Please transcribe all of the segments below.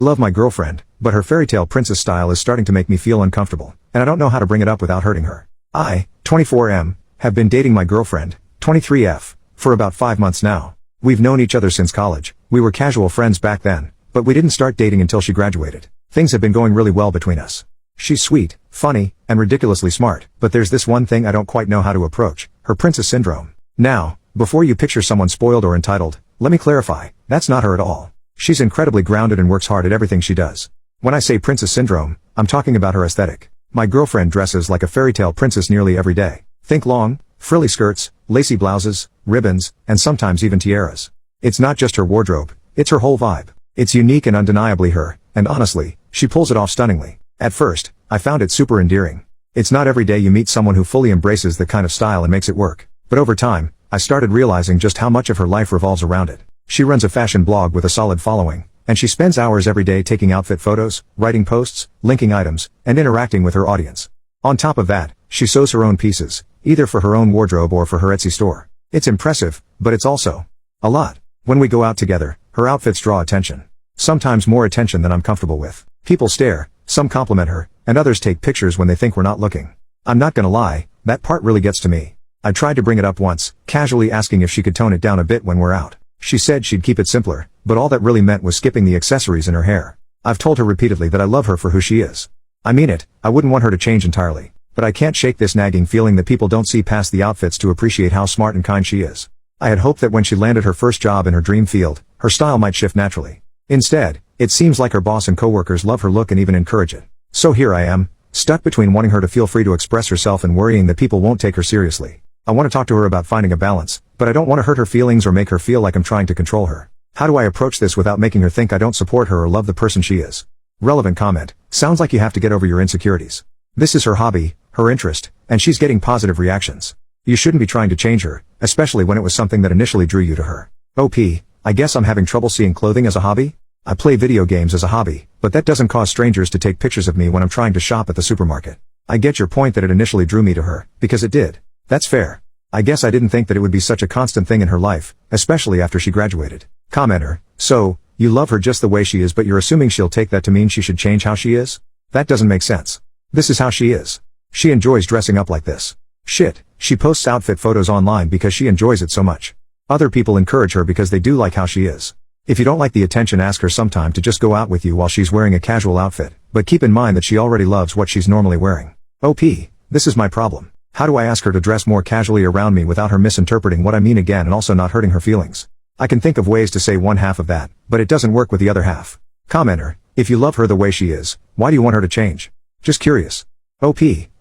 Love my girlfriend, but her fairytale princess style is starting to make me feel uncomfortable, and I don't know how to bring it up without hurting her. I, 24M, have been dating my girlfriend, 23F, for about 5 months now. We've known each other since college. We were casual friends back then, but we didn't start dating until she graduated. Things have been going really well between us. She's sweet, funny, and ridiculously smart, but there's this one thing I don't quite know how to approach: her princess syndrome. Now, before you picture someone spoiled or entitled, let me clarify, that's not her at all. She's incredibly grounded and works hard at everything she does. When I say princess syndrome, I'm talking about her aesthetic. My girlfriend dresses like a fairytale princess nearly every day. Think long, frilly skirts, lacy blouses, ribbons, and sometimes even tiaras. It's not just her wardrobe, it's her whole vibe. It's unique and undeniably her, and honestly, she pulls it off stunningly. At first, I found it super endearing. It's not every day you meet someone who fully embraces that kind of style and makes it work. But over time, I started realizing just how much of her life revolves around it. She runs a fashion blog with a solid following, and she spends hours every day taking outfit photos, writing posts, linking items, and interacting with her audience. On top of that, she sews her own pieces, either for her own wardrobe or for her Etsy store. It's impressive, but it's also a lot. When we go out together, her outfits draw attention. Sometimes more attention than I'm comfortable with. People stare, some compliment her, and others take pictures when they think we're not looking. I'm not gonna lie, that part really gets to me. I tried to bring it up once, casually asking if she could tone it down a bit when we're out. She said she'd keep it simpler, but all that really meant was skipping the accessories in her hair. I've told her repeatedly that I love her for who she is. I mean it, I wouldn't want her to change entirely. But I can't shake this nagging feeling that people don't see past the outfits to appreciate how smart and kind she is. I had hoped that when she landed her first job in her dream field, her style might shift naturally. Instead, it seems like her boss and coworkers love her look and even encourage it. So here I am, stuck between wanting her to feel free to express herself and worrying that people won't take her seriously. I want to talk to her about finding a balance, but I don't want to hurt her feelings or make her feel like I'm trying to control her. How do I approach this without making her think I don't support her or love the person she is? Relevant comment. Sounds like you have to get over your insecurities. This is her hobby, her interest, and she's getting positive reactions. You shouldn't be trying to change her, especially when it was something that initially drew you to her. OP, I guess I'm having trouble seeing clothing as a hobby? I play video games as a hobby, but that doesn't cause strangers to take pictures of me when I'm trying to shop at the supermarket. I get your point that it initially drew me to her, because it did. That's fair. I guess I didn't think that it would be such a constant thing in her life, especially after she graduated. Commenter, so, you love her just the way she is but you're assuming she'll take that to mean she should change how she is? That doesn't make sense. This is how she is. She enjoys dressing up like this. Shit, she posts outfit photos online because she enjoys it so much. Other people encourage her because they do like how she is. If you don't like the attention, ask her sometime to just go out with you while she's wearing a casual outfit, but keep in mind that she already loves what she's normally wearing. OP, this is my problem. How do I ask her to dress more casually around me without her misinterpreting what I mean again and also not hurting her feelings? I can think of ways to say one half of that, but it doesn't work with the other half. Commenter, if you love her the way she is, why do you want her to change? Just curious. OP,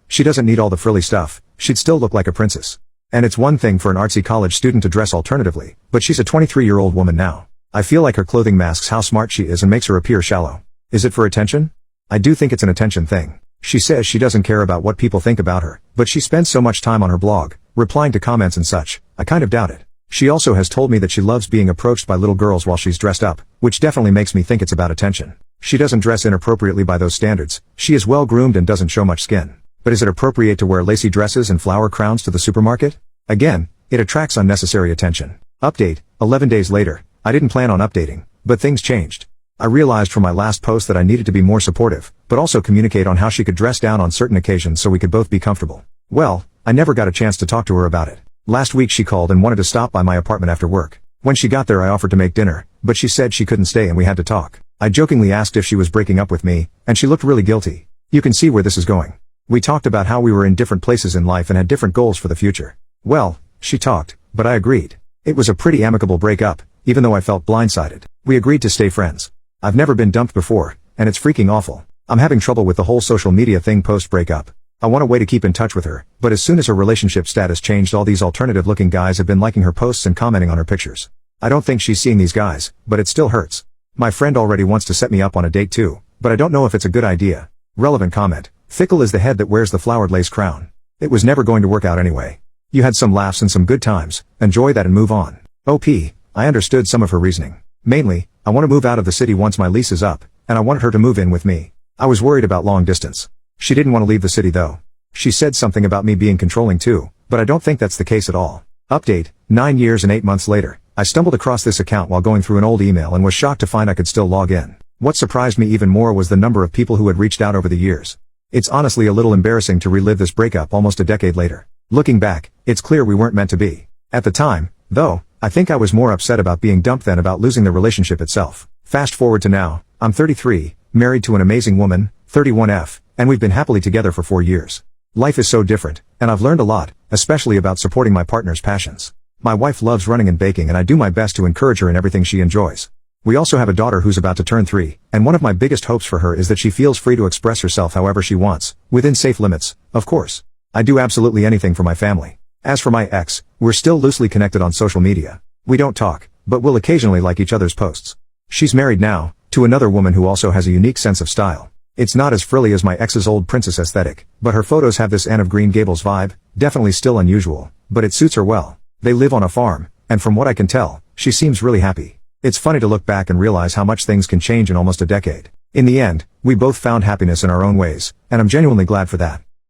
she doesn't need all the frilly stuff, she'd still look like a princess. And it's one thing for an artsy college student to dress alternatively, but she's a 23-year-old woman now. I feel like her clothing masks how smart she is and makes her appear shallow. Is it for attention? I do think it's an attention thing. She says she doesn't care about what people think about her, but she spends so much time on her blog, replying to comments and such, I kind of doubt it. She also has told me that she loves being approached by little girls while she's dressed up, which definitely makes me think it's about attention. She doesn't dress inappropriately by those standards, she is well groomed and doesn't show much skin. But is it appropriate to wear lacy dresses and flower crowns to the supermarket? Again, it attracts unnecessary attention. Update, 11 days later. I didn't plan on updating, but things changed. I realized from my last post that I needed to be more supportive, but also communicate on how she could dress down on certain occasions so we could both be comfortable. Well, I never got a chance to talk to her about it. Last week she called and wanted to stop by my apartment after work. When she got there I offered to make dinner, but she said she couldn't stay and we had to talk. I jokingly asked if she was breaking up with me, and she looked really guilty. You can see where this is going. We talked about how we were in different places in life and had different goals for the future. Well, she talked, but I agreed. It was a pretty amicable breakup, even though I felt blindsided. We agreed to stay friends. I've never been dumped before, and it's freaking awful. I'm having trouble with the whole social media thing post-breakup. I want a way to keep in touch with her, but as soon as her relationship status changed, all these alternative-looking guys have been liking her posts and commenting on her pictures. I don't think she's seeing these guys, but it still hurts. My friend already wants to set me up on a date too, but I don't know if it's a good idea. Relevant comment. Fickle is the head that wears the flowered lace crown. It was never going to work out anyway. You had some laughs and some good times, enjoy that and move on. OP, I understood some of her reasoning. Mainly, I want to move out of the city once my lease is up, and I wanted her to move in with me. I was worried about long distance. She didn't want to leave the city though. She said something about me being controlling too, but I don't think that's the case at all. Update, 9 years and 8 months later, I stumbled across this account while going through an old email and was shocked to find I could still log in. What surprised me even more was the number of people who had reached out over the years. It's honestly a little embarrassing to relive this breakup almost a decade later. Looking back, it's clear we weren't meant to be. At the time, though, I think I was more upset about being dumped than about losing the relationship itself. Fast forward to now, I'm 33, married to an amazing woman, 31F, and we've been happily together for 4 years. Life is so different, and I've learned a lot, especially about supporting my partner's passions. My wife loves running and baking, and I do my best to encourage her in everything she enjoys. We also have a daughter who's about to turn 3, and one of my biggest hopes for her is that she feels free to express herself however she wants, within safe limits, of course. I do absolutely anything for my family. As for my ex, we're still loosely connected on social media. We don't talk, but we'll occasionally like each other's posts. She's married now, to another woman who also has a unique sense of style. It's not as frilly as my ex's old princess aesthetic, but her photos have this Anne of Green Gables vibe, definitely still unusual, but it suits her well. They live on a farm, and from what I can tell, she seems really happy. It's funny to look back and realize how much things can change in almost a decade. In the end, we both found happiness in our own ways, and I'm genuinely glad for that.